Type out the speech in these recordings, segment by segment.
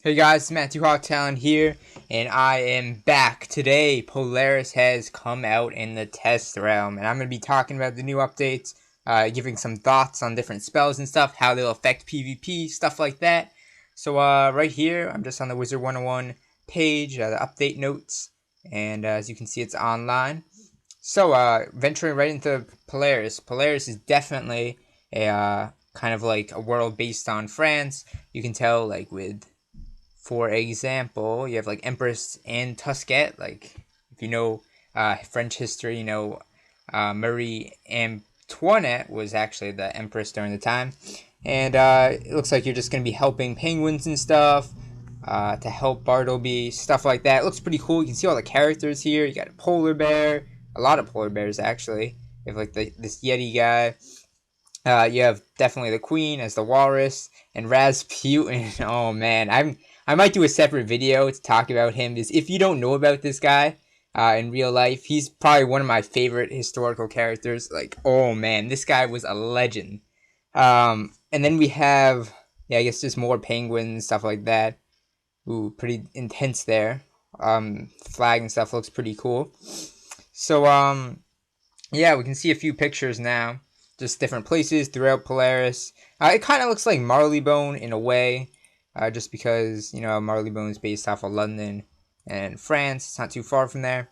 Hey guys, Matthew Hawktown here, and I am back. Today, Polaris has come out in the test realm, and I'm going to be talking about the new updates, giving some thoughts on different spells and stuff, how they'll affect PvP, stuff like that. So right here, I'm just on the Wizard101 page, the update notes, and as you can see, it's online. So venturing right into Polaris. Polaris is definitely a kind of like a world based on France. You can tell, like, with, for example, you have like Empress Anne Tusquet. Like, if you know French history, you know Marie Antoinette was actually the empress during the time. And it looks like you're just going to be helping penguins and stuff to help Bartleby, stuff like that. It looks pretty cool. You can see all the characters here. You got a polar bear, a lot of polar bears actually. You have like this Yeti guy. You have definitely the Queen as the walrus, and Rasputin. Oh man, I might do a separate video to talk about him. If you don't know about this guy in real life, he's probably one of my favorite historical characters. Like, oh man, this guy was a legend. And then we have, yeah, I guess just more penguins, stuff like that. Ooh, pretty intense there. Flag and stuff looks pretty cool. So yeah, we can see a few pictures now. Just different places throughout Polaris. It kind of looks like Marleybone in a way, just because, you know, Marleybone is based off of London and France. It's not too far from there.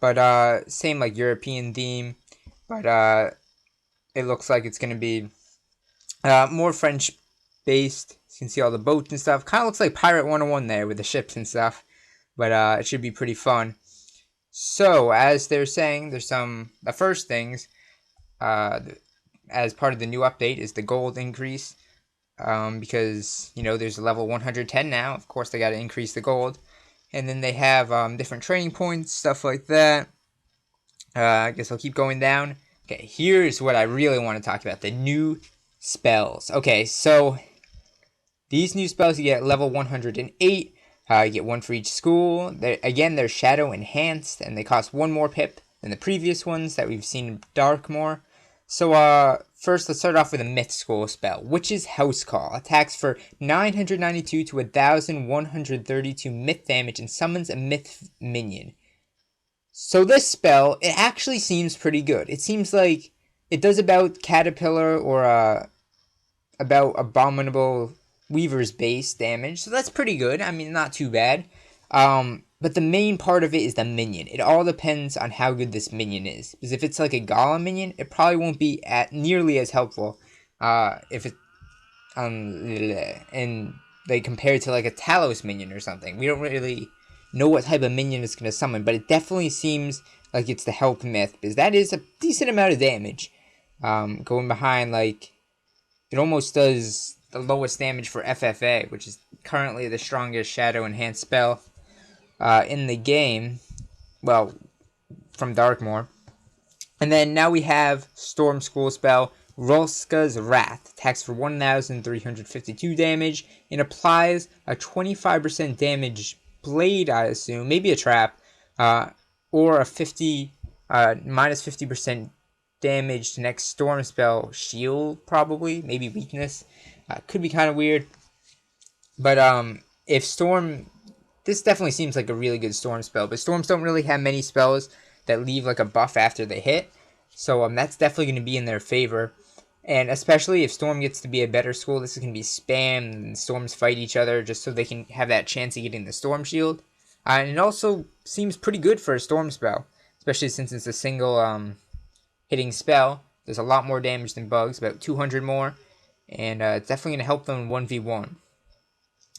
But same like European theme. But it looks like it's going to be more French based. You can see all the boats and stuff. Kind of looks like Pirate 101 there with the ships and stuff. But it should be pretty fun. So, as they're saying, there's the first things, as part of the new update, is the gold increase, because, you know, there's a level 110 now. Of course, they got to increase the gold. And then they have different training points, stuff like that. I guess I'll keep going down. Okay, here's what I really want to talk about, the new spells. Okay, so these new spells, you get level 108. You get one for each school. They're shadow enhanced, and they cost one more pip than the previous ones that we've seen in Dark more. So first, let's start off with a Myth School spell, which is House Call. Attacks for 992 to 1,132 myth damage and summons a myth minion. So this spell, it actually seems pretty good. It seems like it does about Caterpillar or about Abominable Weaver's base damage, so that's pretty good. I mean, not too bad. But the main part of it is the minion. It all depends on how good this minion is. Because if it's like a Golem minion, it probably won't be nearly as helpful. If it and they compare it to like a Talos minion or something. We don't really know what type of minion it's going to summon, but it definitely seems like it's the help myth, because that is a decent amount of damage. Going behind, like, it almost does the lowest damage for FFA, which is currently the strongest shadow enhanced spell in the game. Well, from Darkmoor. And then now we have Storm School spell, Rolska's Wrath. Attacks for 1,352 damage and applies a 25% damage blade, I assume, maybe a trap, or a minus 50% damage to next storm spell shield, probably, maybe weakness. Could be kind of weird, but if storm, this definitely seems like a really good storm spell. But storms don't really have many spells that leave like a buff after they hit, so that's definitely going to be in their favor. And especially if storm gets to be a better school, this is going to be spam and storms fight each other just so they can have that chance of getting the storm shield. And it also seems pretty good for a storm spell, especially since it's a single hitting spell. There's a lot more damage than bugs, about 200 more. And it's definitely going to help them in 1v1.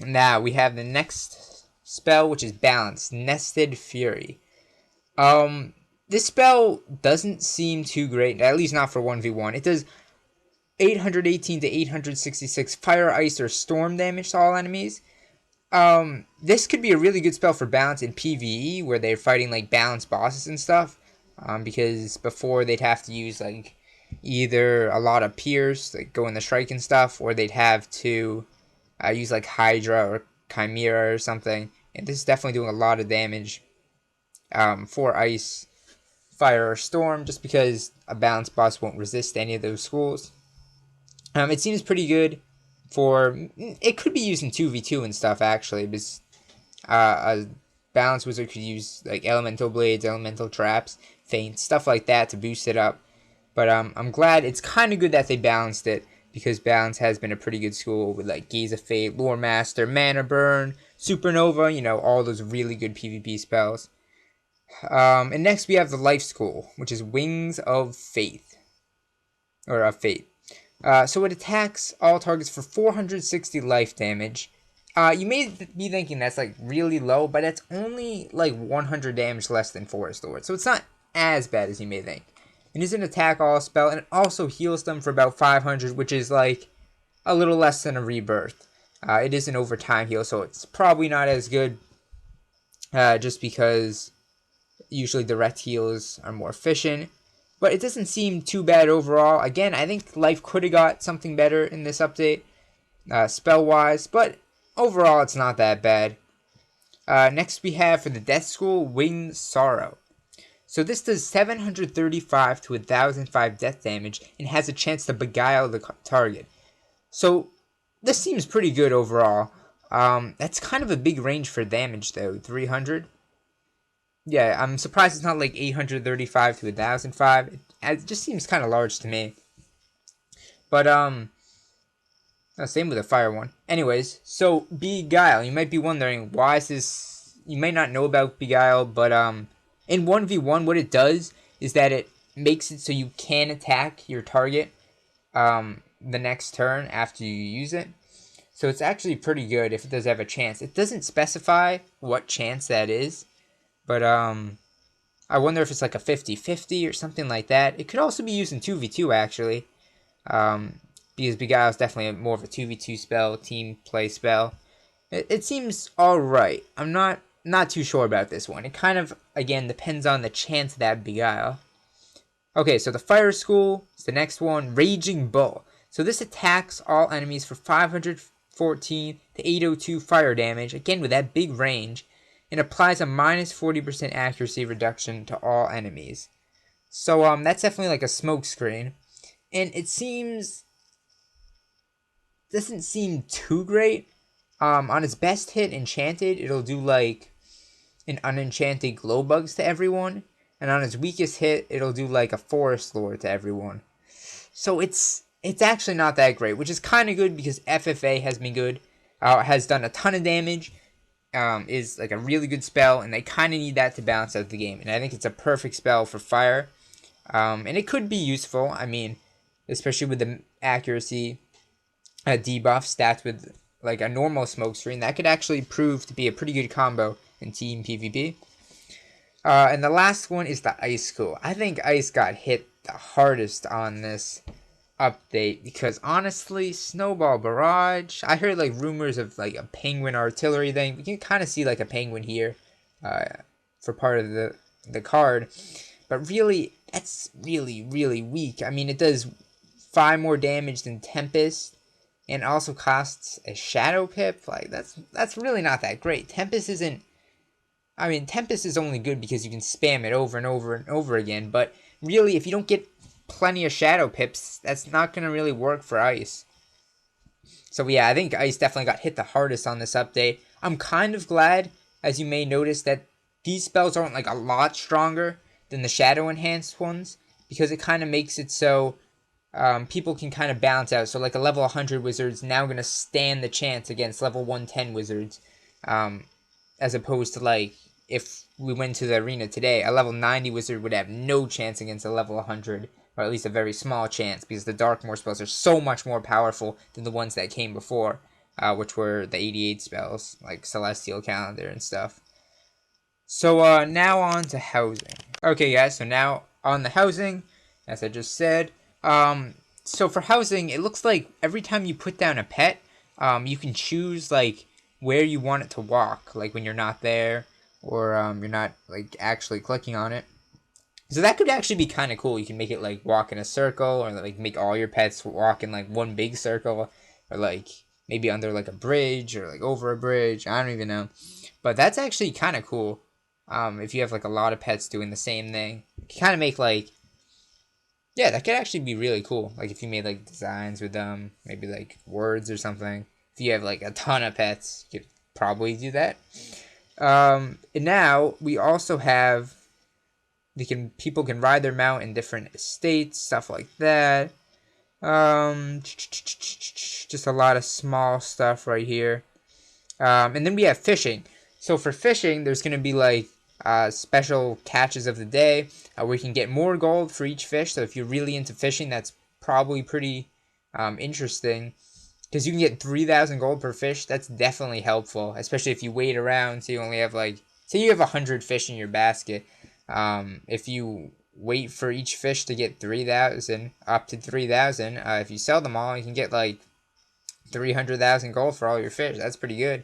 Now, we have the next spell, which is Balance, Nested Fury. This spell doesn't seem too great, at least not for 1v1. It does 818 to 866 fire, ice, or storm damage to all enemies. This could be a really good spell for Balance in PvE, where they're fighting like balance bosses and stuff. Because before they'd have to use like either a lot of Pierce, like go in the strike and stuff, or they'd have to use like Hydra or Chimera or something. And this is definitely doing a lot of damage for ice. fire or storm, just because a balanced boss won't resist any of those schools. It seems pretty good for, it could be used in 2v2 and stuff actually, because a balanced wizard could use like elemental blades, elemental traps, feints, stuff like that to boost it up. But I'm glad, it's kind of good that they balanced it, because balance has been a pretty good school with like Gaze of Fate, Lore Master, Mana Burn, Supernova, you know, all those really good PvP spells. And next we have the Life School, which is Wings of Faith, or of Fate. So it attacks all targets for 460 life damage. You may be thinking that's like really low, but it's only like 100 damage less than Forest Lord, so it's not as bad as you may think. It is an attack all spell, and it also heals them for about 500, which is like a little less than a rebirth. It is an overtime heal, so it's probably not as good, just because usually direct heals are more efficient. But it doesn't seem too bad overall. Again, I think life could have got something better in this update, spell-wise, but overall it's not that bad. Next we have for the Death School, Winged Sorrow. So this does 735 to 1005 death damage and has a chance to beguile the target. So this seems pretty good overall. That's kind of a big range for damage though, 300. Yeah, I'm surprised it's not like 835 to 1005. It just seems kind of large to me. But same with the fire one. Anyways, so Beguile. You might be wondering why is this. You might not know about Beguile, but in 1v1, what it does is that it makes it so you can attack your target the next turn after you use it. So it's actually pretty good if it does have a chance. It doesn't specify what chance that is, but I wonder if it's like a 50-50 or something like that. It could also be used in 2v2 actually, because Beguile is definitely more of a 2v2 spell, team play spell. It seems alright. I'm not too sure about this one. It kind of, again, depends on the chance of that Beguile. Okay, so the Fire School is the next one, Raging Bull. So this attacks all enemies for 514 to 802 fire damage, again with that big range, and applies a minus 40% accuracy reduction to all enemies. So that's definitely like a smoke screen. And it doesn't seem too great. On its best hit, Enchanted, it'll do like an unenchanted glow bugs to everyone, and on its weakest hit it'll do like a forest lore to everyone. So it's actually not that great, which is kind of good because FFA has been good, has done a ton of damage, is like a really good spell, and they kind of need that to balance out the game, and I think it's a perfect spell for fire, and it could be useful. I mean, especially with the accuracy debuff stats with like a normal smoke screen, that could actually prove to be a pretty good combo in team PvP. And the last one is the Ice School. I think Ice got hit the hardest on this update because honestly, Snowball Garage, I heard like rumors of like a penguin artillery thing. We can kind of see like a penguin here for part of the card, but really that's really weak. I mean, it does 5 more damage than Tempest, and also costs a Shadow Pip. Like that's really not that great. Tempest isn't. I mean, Tempest is only good because you can spam it over and over and over again. But really, if you don't get plenty of Shadow Pips, that's not gonna really work for Ice. So yeah, I think Ice definitely got hit the hardest on this update. I'm kind of glad, as you may notice, that these spells aren't like a lot stronger than the Shadow Enhanced ones, because it kind of makes it so people can kind of balance out. So like a level 100 wizard's now going to stand the chance against level 110 wizards, as opposed to like if we went to the arena today, a level 90 wizard would have no chance against a level 100, or at least a very small chance, because the Darkmoor spells are so much more powerful than the ones that came before, which were the 88 spells, like Celestial Calendar and stuff. So now on to housing. Okay guys, so now on the housing, as I just said, so for housing, it looks like every time you put down a pet, you can choose like where you want it to walk, like when you're not there, or you're not like actually clicking on it. So that could actually be kind of cool. You can make it like walk in a circle, or like make all your pets walk in like one big circle, or like maybe under like a bridge, or like over a bridge. I don't even know, but that's actually kind of cool. If you have like a lot of pets doing the same thing, you can kind of make like, yeah, that could actually be really cool. Like if you made like designs with them, maybe like words or something. If you have like a ton of pets, you could probably do that. And now we also have people can ride their mount in different estates, stuff like that. Just a lot of small stuff right here. And then we have fishing. So for fishing, there's gonna be like special catches of the day where you can get more gold for each fish. So if you're really into fishing, that's probably pretty interesting, because you can get 3,000 gold per fish. That's definitely helpful, especially if you wait around. So you only have like, say you have 100 fish in your basket. If you wait for each fish to get 3,000, up to 3,000, if you sell them all, you can get like 300,000 gold for all your fish. That's pretty good.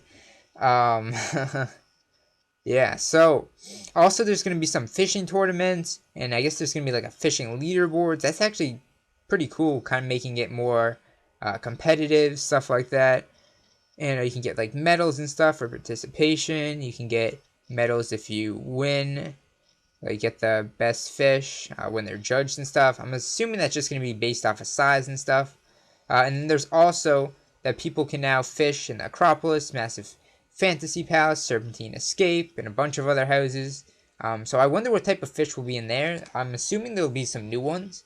Yeah, so also there's going to be some fishing tournaments, and I guess there's going to be like a fishing leaderboard. That's actually pretty cool, kind of making it more competitive, stuff like that. And you can get like medals and stuff for participation. You can get medals if you win, like get the best fish when they're judged and stuff. I'm assuming that's just going to be based off of size and stuff. And then there's also that people can now fish in the Acropolis, Massive Fantasy Palace, Serpentine Escape, and a bunch of other houses. So I wonder what type of fish will be in there. I'm assuming there'll be some new ones,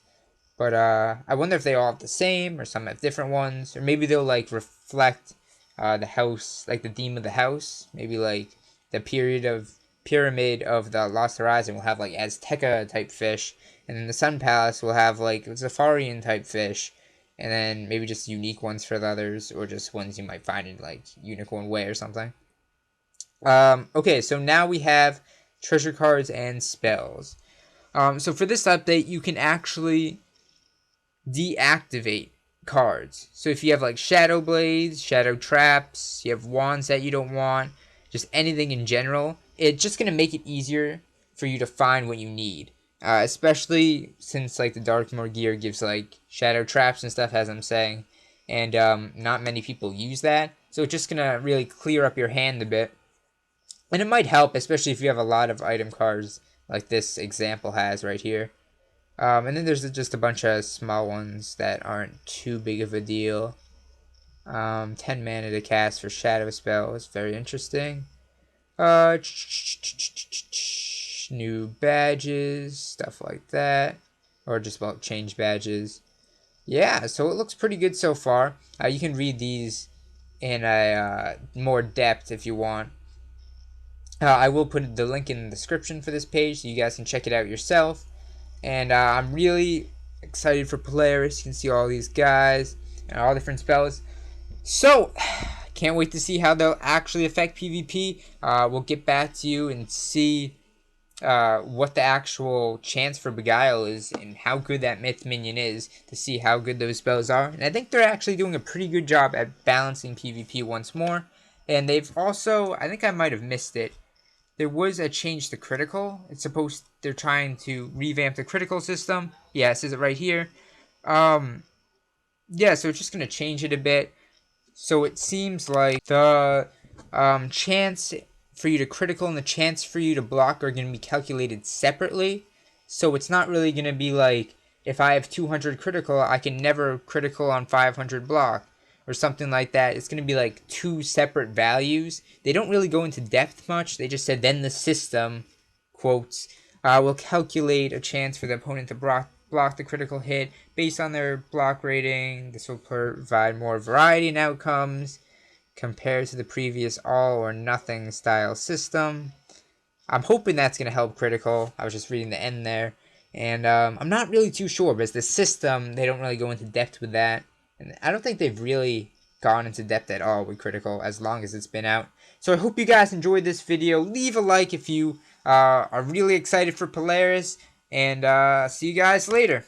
but I wonder if they all have the same, or some have different ones, or maybe they'll like reflect the house, like the theme of the house. Maybe like the pyramid of the Lost Horizon will have like Azteca type fish, and then the Sun Palace will have like Safarian type fish, and then maybe just unique ones for the others, or just ones you might find in like Unicorn Way or something. Okay, so now we have treasure cards and spells. So for this update, you can actually deactivate cards. So if you have like Shadow Blades, Shadow Traps, you have wands that you don't want, just anything in general, it's just going to make it easier for you to find what you need. Especially since like the Darkmoor gear gives like Shadow Traps and stuff, as I'm saying, and not many people use that. So it's just going to really clear up your hand a bit. And it might help, especially if you have a lot of item cards like this example has right here. And then there's just a bunch of small ones that aren't too big of a deal. 10 mana to cast for Shadow Spells, very interesting. New badges, stuff like that. Or just about change badges. Yeah, so it looks pretty good so far. You can read these in a more depth if you want. I will put the link in the description for this page so you guys can check it out yourself. And I'm really excited for Polaris. You can see all these guys and all different spells. So, can't wait to see how they'll actually affect PvP. We'll get back to you and see what the actual chance for Beguile is and how good that Myth Minion is, to see how good those spells are. And I think they're actually doing a pretty good job at balancing PvP once more. And they've also, I think I might have missed it, there was a change to critical. They're trying to revamp the critical system. Yeah, it says it right here. Yeah, so it's just going to change it a bit. So it seems like the chance for you to critical and the chance for you to block are going to be calculated separately. So it's not really going to be like, if I have 200 critical, I can never critical on 500 block, or something like that. It's going to be like two separate values. They don't really go into depth much. They just said then the system, quotes, will calculate a chance for the opponent to block the critical hit based on their block rating. This will provide more variety in outcomes compared to the previous all or nothing style system. I'm hoping that's going to help critical. I was just reading the end there. And I'm not really too sure, because the system, they don't really go into depth with that. And I don't think they've really gone into depth at all with critical as long as it's been out. So I hope you guys enjoyed this video. Leave a like if you are really excited for Polaris. And see you guys later.